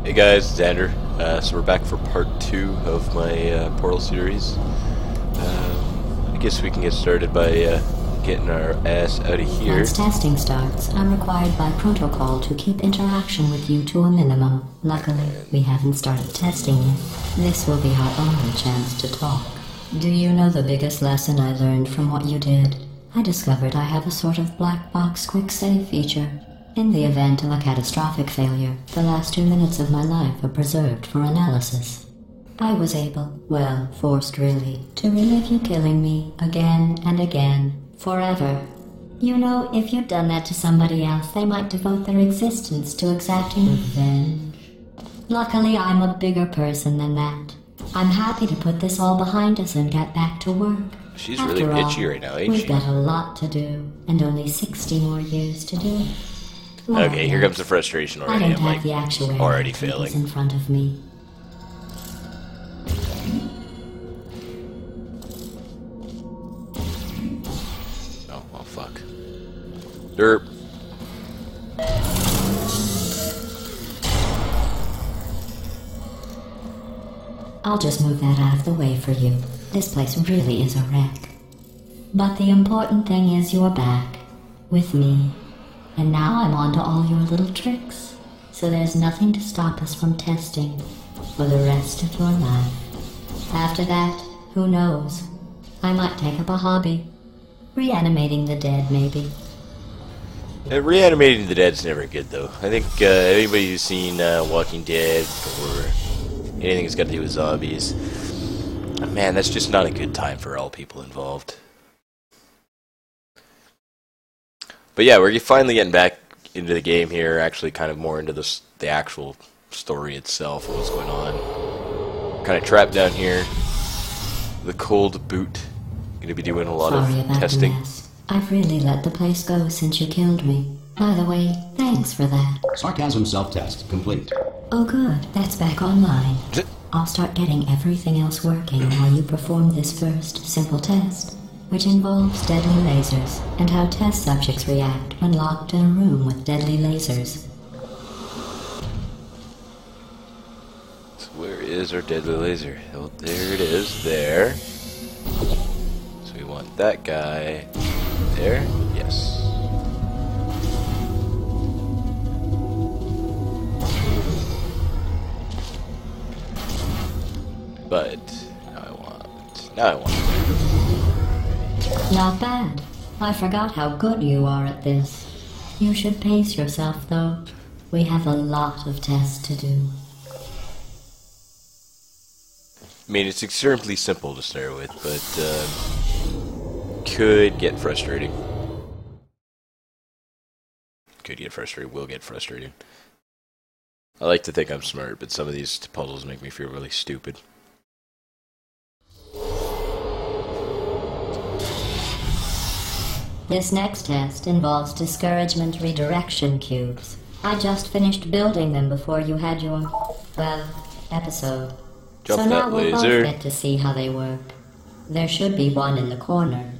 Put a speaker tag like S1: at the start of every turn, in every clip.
S1: Hey guys, it's Xander. So we're back for part 2 of my Portal series. I guess we can get started by getting our ass out of here.
S2: Once testing starts, I'm required by protocol to keep interaction with you to a minimum. Luckily, we haven't started testing yet. This will be our only chance to talk. Do you know the biggest lesson I learned from what you did? I discovered I have a sort of black box quick save feature. In the event of a catastrophic failure, the last 2 minutes of my life are preserved for analysis. I was able, well, forced really, to relive you killing me again and again, forever. You know, if you'd done that to somebody else, they might devote their existence to exacting revenge. Luckily, I'm a bigger person than that. I'm happy to put this all behind us and get back to work.
S1: She's really bitchy right now, ain't
S2: we've
S1: she?
S2: got a lot to do, and only 60 more years to do it.
S1: Okay, here comes the frustration already.
S2: I don't
S1: I'm
S2: have the actual
S1: already
S2: tables
S1: failing.
S2: in front of me.
S1: Oh, well, fuck. Derp.
S2: I'll just move that out of the way for you. This place really is a wreck. But the important thing is you're back. With me. And now I'm on to all your little tricks. So there's nothing to stop us from testing for the rest of your life. After that, who knows? I might take up a hobby. Reanimating the dead, maybe.
S1: Reanimating the dead's never good, though. I think anybody who's seen Walking Dead or anything that's got to do with zombies, man, that's just not a good time for all people involved. But yeah, we're finally getting back into the game here, actually kind of more into the actual story itself, what's going on. Kind of trapped down here. The cold boot. Going to be doing a lot
S2: Sorry
S1: of
S2: about
S1: testing.
S2: the mess. I've really let the place go since you killed me. By the way, thanks for that.
S3: Sarcasm self-test complete.
S2: Oh good, that's back online. I'll start getting everything else working while you perform this first simple test, which involves deadly lasers, and how test subjects react when locked in a room with deadly lasers.
S1: So where is our deadly laser? Oh, there it is. There. So we want that guy. There. Yes. But now I want.
S2: Not bad. I forgot how good you are at this. You should pace yourself, though. We have a lot of tests to do.
S1: I mean, it's extremely simple to start with, but could get frustrating. Could get frustrating. Will get frustrating. I like to think I'm smart, but some of these puzzles make me feel really stupid.
S2: This next test involves discouragement redirection cubes. I just finished building them before you had your, well, episode.
S1: Jump
S2: so now
S1: that
S2: we'll
S1: laser.
S2: both get to see how they work. There should be one in the corner.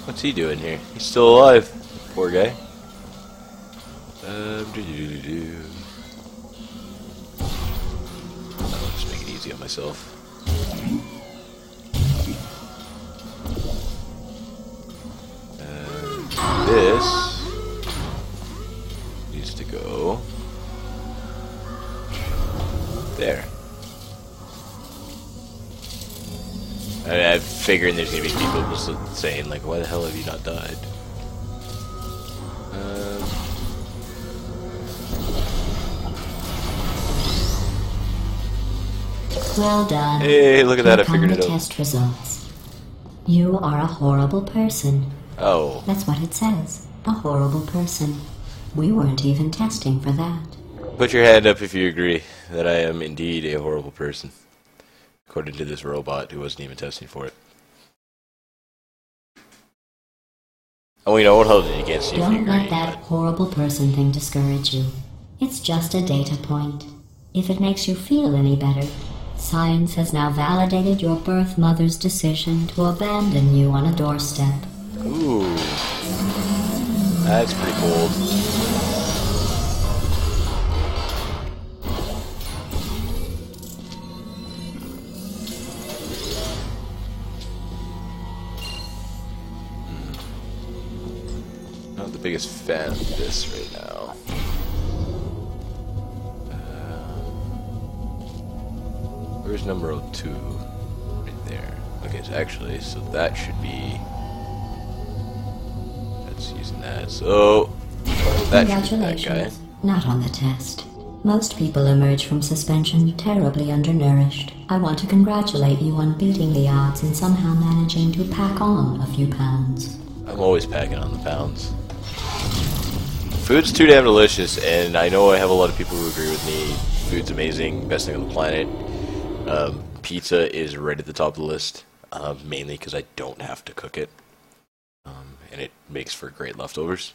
S1: What's he doing here? He's still alive. Poor guy. I'll just make it easy on myself. This needs to go there. I'm figuring there's gonna be people just saying like, "Why the hell have you not died?"
S2: Well done.
S1: Hey, look at that! I
S2: Here come
S1: figured
S2: the
S1: it out.
S2: test results. You are a horrible person.
S1: Oh,
S2: That's what it says. A horrible person. We weren't even testing for that.
S1: put your hand up if you agree that I am indeed a horrible person, according to this robot who wasn't even testing for it. Oh, you know, I won't hold it against you if you
S2: Don't
S1: agree.
S2: let that horrible person thing discourage you. It's just a data point. If it makes you feel any better, science has now validated your birth mother's decision to abandon you on a doorstep.
S1: Ooh. That's pretty cold. Not the biggest fan of this right now. Where's number 2? Right there. Okay, so actually, so that should be... That's using that, so... That should be that guy.
S2: Not on the test. Most people emerge from suspension terribly undernourished. I want to congratulate you on beating the odds and somehow managing to pack on a few pounds.
S1: I'm always packing on the pounds. Food's too damn delicious, and I know I have a lot of people who agree with me. Food's amazing, best thing on the planet. Pizza is right at the top of the list, mainly because I don't have to cook it, and it makes for great leftovers.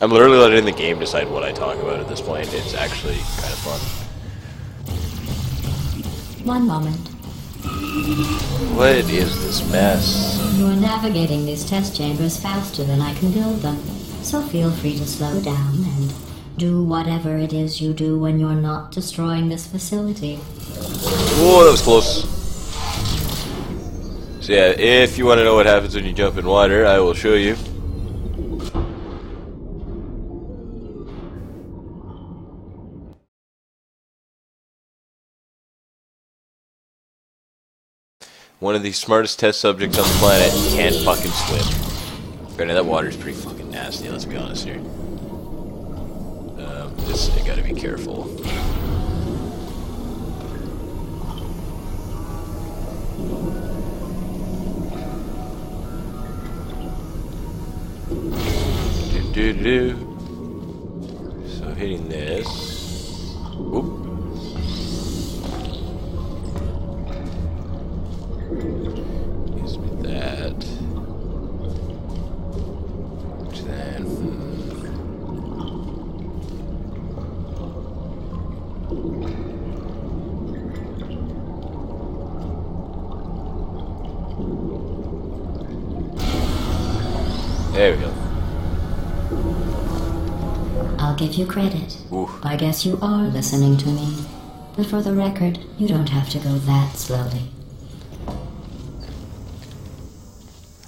S1: I'm literally letting the game decide what I talk about at this point. It's actually kind of fun.
S2: One moment.
S1: What is this mess?
S2: You're navigating these test chambers faster than I can build them, so feel free to slow down and do whatever it is you do when you're not destroying this facility.
S1: Whoa, that was close. So yeah, if you want to know what happens when you jump in water, I will show you. One of the smartest test subjects on the planet can't fucking swim. Granted, that water's pretty fucking nasty, let's be honest here. I gotta be careful. So hitting this. Oop. Gives me that. Which then. There we go.
S2: I'll give you credit.
S1: Ooh.
S2: I guess you are listening to me. But for the record, you don't have to go that slowly.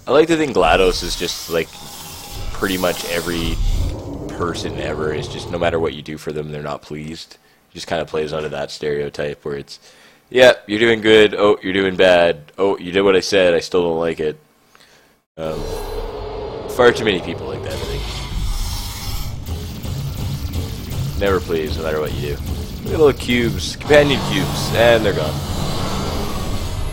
S1: I like to think GLaDOS is just like pretty much every person ever is just no matter what you do for them, they're not pleased. Just kind of plays onto that stereotype where it's, yeah, you're doing good, oh, you're doing bad, oh, you did what I said, I still don't like it. Far too many people like that, I think. Never pleased, no matter what you do. Look at little cubes, companion cubes, and they're gone.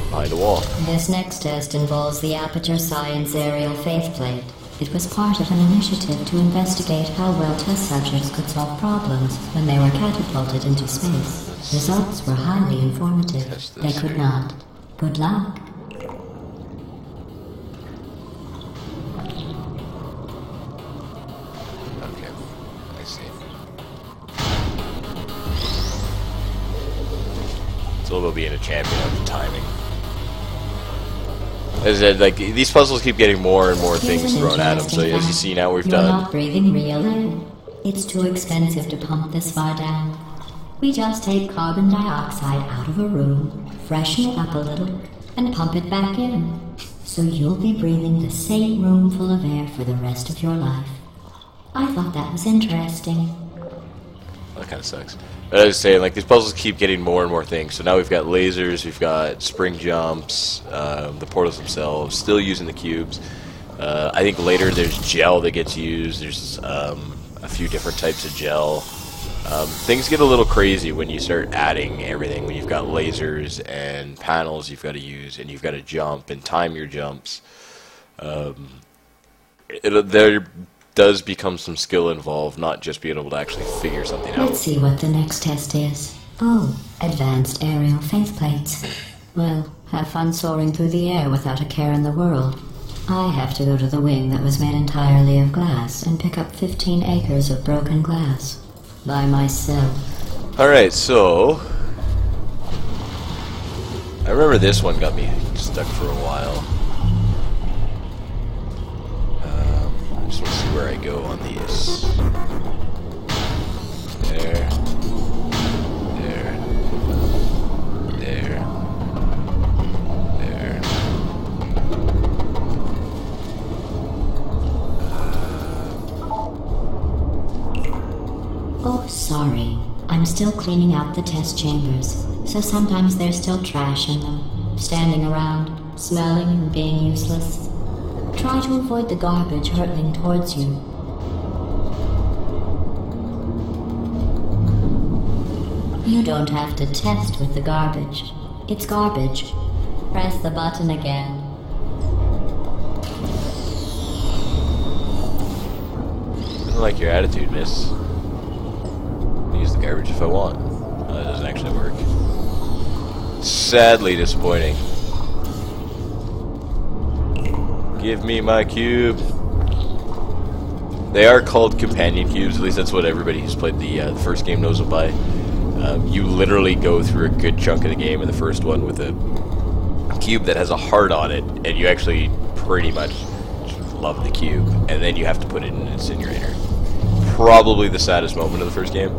S1: Behind a wall.
S2: This next test involves the Aperture Science Aerial Faceplate. It was part of an initiative to investigate how well test subjects could solve problems when they were catapulted into space. Results were highly informative. They could not. Good luck.
S1: Okay, I see. It's all about being a champion of timing. As I said, like, these puzzles keep getting more and more things thrown at them, so as you see now we've
S2: You're
S1: done...
S2: not breathing real air. It's too expensive to pump this far down. We just take carbon dioxide out of a room, freshen it up a little, and pump it back in. So you'll be breathing the same room full of air for the rest of your life. I thought that was interesting.
S1: That kind of sucks. But I was saying, like, these puzzles keep getting more and more things. So now we've got lasers, we've got spring jumps, the portals themselves, still using the cubes. I think later there's gel that gets used. There's a few different types of gel. Things get a little crazy when you start adding everything. When you've got lasers and panels you've got to use, and you've got to jump and time your jumps. There does become some skill involved, not just being able to actually figure something out.
S2: Let's see what the next test is. Oh, advanced aerial faceplates. Well, have fun soaring through the air without a care in the world. I have to go to the wing that was made entirely of glass and pick up 15 acres of broken glass. By myself.
S1: Alright, so... I remember this one got me stuck for a while. I just
S2: Oh, sorry. I'm still cleaning out the test chambers, so sometimes there's still trash in them, standing around, smelling and being useless. Try to avoid the garbage hurtling towards you. You don't have to test with the garbage. It's garbage. Press the button again.
S1: I don't like your attitude, miss. I'll use the garbage if I want. Oh, that doesn't actually work. Sadly disappointing. Give me my cube. They are called companion cubes, at least that's what everybody who's played the first game knows them by. You literally go through a good chunk of the game in the first one with a cube that has a heart on it, and you actually pretty much love the cube, and then you have to put it in an incinerator. Probably the saddest moment of the first game.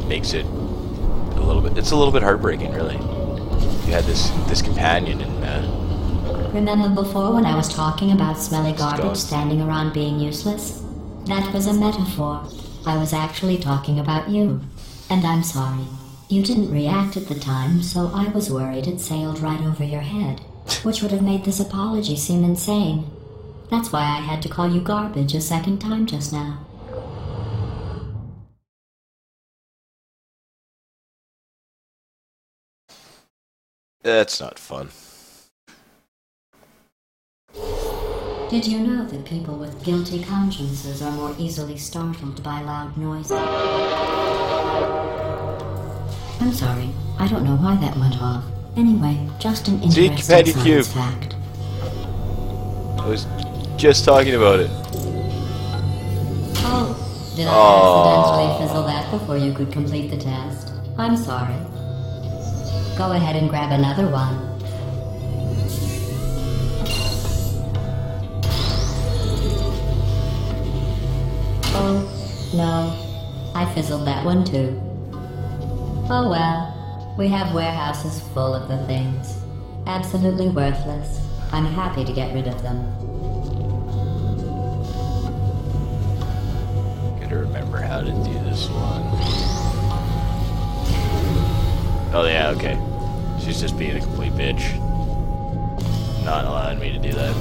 S1: Makes it a little bit. It's a little bit heartbreaking, really. You had this companion, and
S2: Remember before when I was talking about smelly garbage standing around being useless? That was a metaphor. I was actually talking about you. And I'm sorry. You didn't react at the time, so I was worried it sailed right over your head, which would have made this apology seem insane. That's why I had to call you garbage a second time just now.
S1: that's not fun.
S2: Did you know that people with guilty consciences are more easily startled by loud noises? I'm sorry, I don't know why that went off. Anyway, just an interesting science fact.
S1: I was just talking about it.
S2: Oh, did I accidentally fizzle that before you could complete the test? I'm sorry. Go ahead and grab another one. Oh, no. I fizzled that one too. Oh well. We have warehouses full of the things. Absolutely worthless. I'm happy to get rid of them.
S1: Gotta remember how to do this one. Oh yeah, okay. She's just being a complete bitch. Not allowing me to do that.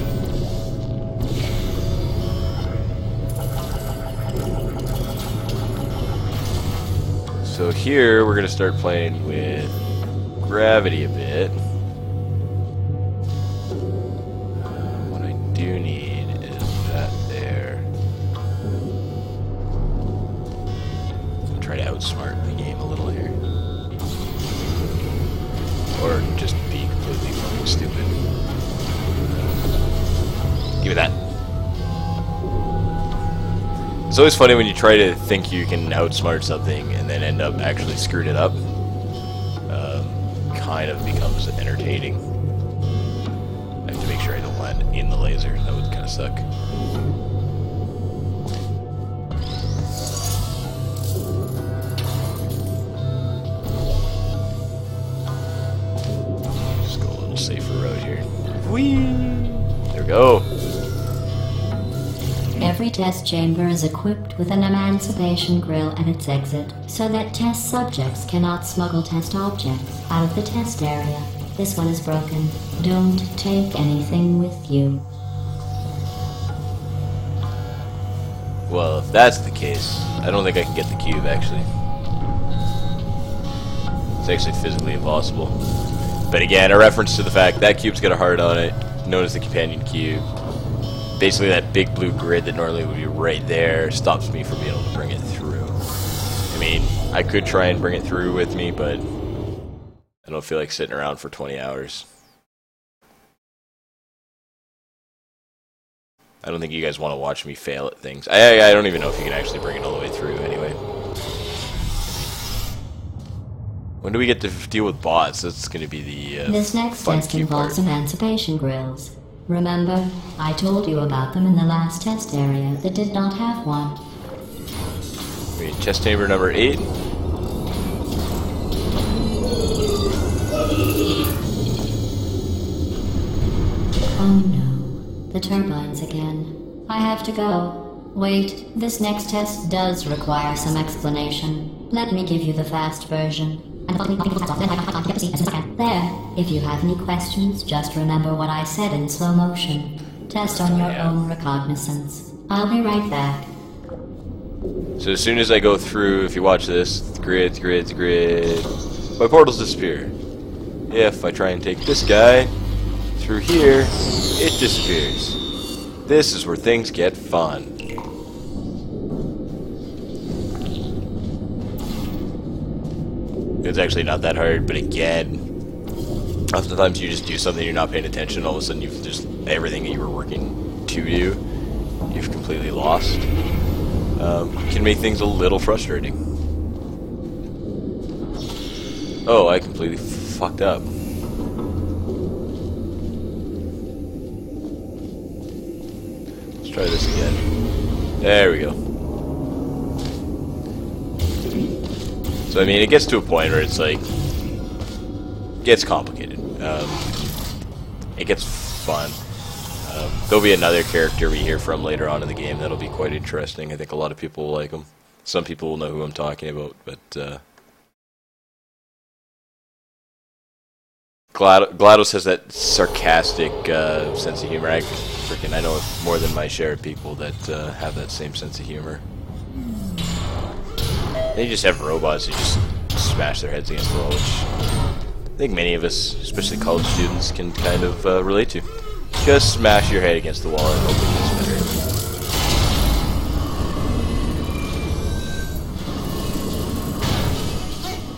S1: So here we're gonna start playing with gravity a bit. What I do need is that there. I'll try to outsmart the game a little here. Or just be completely fucking stupid. Give me that. It's always funny when you try to think you can outsmart something and then end up actually screwing it up. Kind of becomes entertaining. I have to make sure I don't land in the laser. That would kind of suck. Just go a little safer road here. Whee! There we go.
S2: Every test chamber is equipped with an emancipation grill at its exit, so that test subjects cannot smuggle test objects out of the test area. This one is broken. Don't take anything with you.
S1: Well, if that's the case, I don't think I can get the cube, actually. It's actually physically impossible. But again, a reference to the fact that cube's got a heart on it, known as the companion cube. Basically, that big blue grid that normally would be right there stops me from being able to bring it through. I mean, I could try and bring it through with me, but I don't feel like sitting around for 20 hours. I don't think you guys want to watch me fail at things. I don't even know if you can actually bring it all the way through anyway. When do we get to deal with bots? That's going to be the
S2: This next test involves emancipation grills. Remember, I told you about them in the last test area that did not have one.
S1: We're in test chamber number 8.
S2: Oh no, the turbines again. I have to go. Wait, this next test does require some explanation. Let me give you the fast version. There. If you have any questions, just remember what I said in slow motion. Test on your own recognizance. I'll be right back.
S1: So as soon as I go through, if you watch this, grid, my portals disappear. If I try and take this guy through here, it disappears. This is where things get fun. It's actually not that hard, but again, oftentimes you just do something, you're not paying attention, all of a sudden you've just, everything that you were working to do, you've completely lost. Can make things a little frustrating. Oh, I completely fucked up. Let's try this again. There we go. So, I mean, it gets to a point where it's like, it gets complicated. It gets fun. There'll be another character we hear from later on in the game that'll be quite interesting. I think a lot of people will like him. Some people will know who I'm talking about, but GLaDOS has that sarcastic sense of humor. I know more than my share of people that have that same sense of humor. They just have robots who just smash their heads against the wall, which I think many of us, especially college students, can kind of relate to. Just smash your head against the wall and hope it gets better.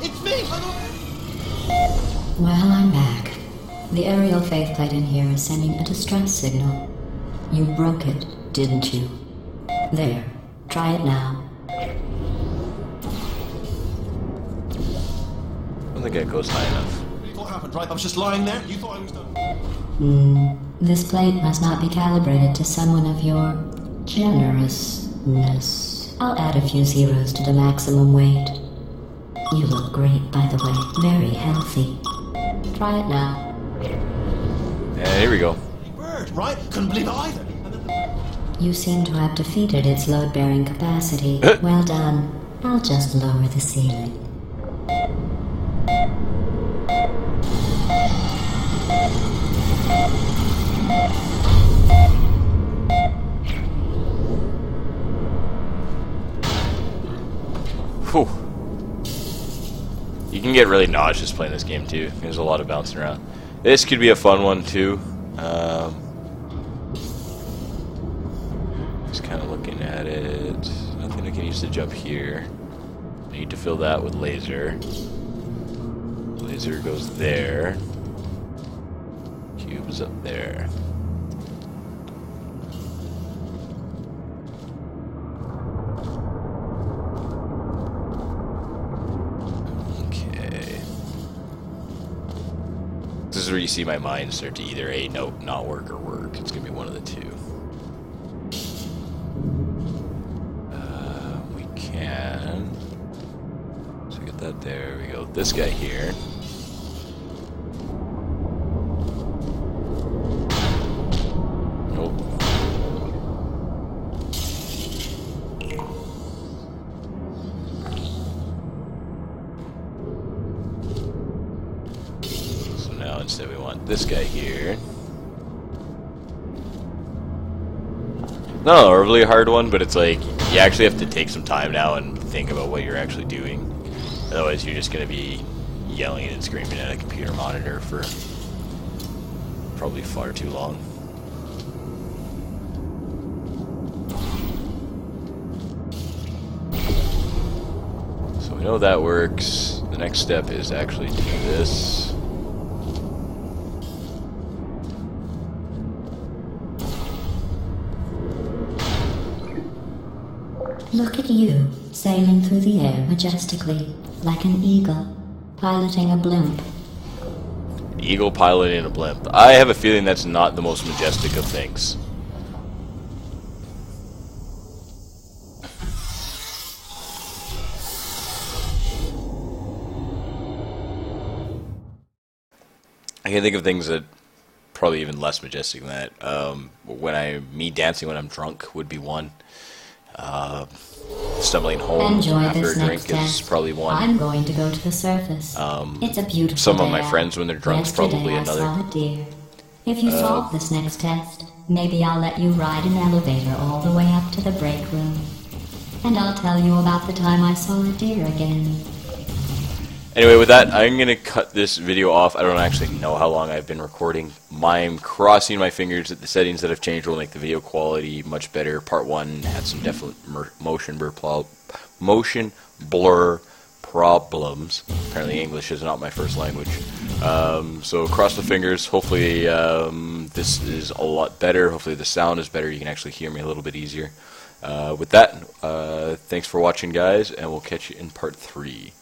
S4: It's me!
S2: Well, I'm back. The aerial faceplate in here is sending a distress signal. You broke it, didn't you? There. Try it now.
S1: I don't think it goes high enough.
S4: What happened, right? I was just lying there. You thought I was done.
S2: This plate must not be calibrated to someone of your generousness. I'll add a few zeros to the maximum weight. You look great, by the way. Very healthy. Try it now.
S1: And here we go.
S4: Bird, right? Couldn't believe it either.
S2: You seem to have defeated its load-bearing capacity. Well done. I'll just lower the ceiling.
S1: Whew. You can get really nauseous playing this game too. There's a lot of bouncing around. This could be a fun one too. Just kind of looking at it. Nothing I can use to jump here. I need to fill that with laser. Laser goes there. Cube is up there. This is where you see my mind start to either A, nope, not work, or work. It's going to be one of the two. We can... So get that there. We go this guy here. Nope. Instead, we want this guy here. Not a really hard one, but it's like you actually have to take some time now and think about what you're actually doing. Otherwise, you're just going to be yelling and screaming at a computer monitor for probably far too long. So we know that works. The next step is actually do this.
S2: Look at you, sailing through the air majestically, like an eagle, piloting a blimp.
S1: Eagle piloting a blimp. I have a feeling that's not the most majestic of things. I can think of things that probably even less majestic than that. Me dancing when I'm drunk would be one. Stumbling home
S2: Enjoy
S1: after a
S2: this
S1: drink
S2: next
S1: is
S2: test.
S1: probably one.
S2: I'm going to go to the surface. It's a beautiful
S1: Some of
S2: day
S1: my
S2: out.
S1: friends, when they're drunk, is
S2: Yesterday
S1: probably
S2: I
S1: another.
S2: saw a deer. If you solve this next test, maybe I'll let you ride an elevator all the way up to the break room. And I'll tell you about the time I saw a deer again.
S1: Anyway, with that, I'm going to cut this video off. I don't actually know how long I've been recording. I'm crossing my fingers that the settings that have changed will make the video quality much better. Part 1 had some definite motion blur problems. Apparently English is not my first language. So cross the fingers. Hopefully this is a lot better. Hopefully the sound is better. You can actually hear me a little bit easier. With that, thanks for watching, guys, and we'll catch you in part 3.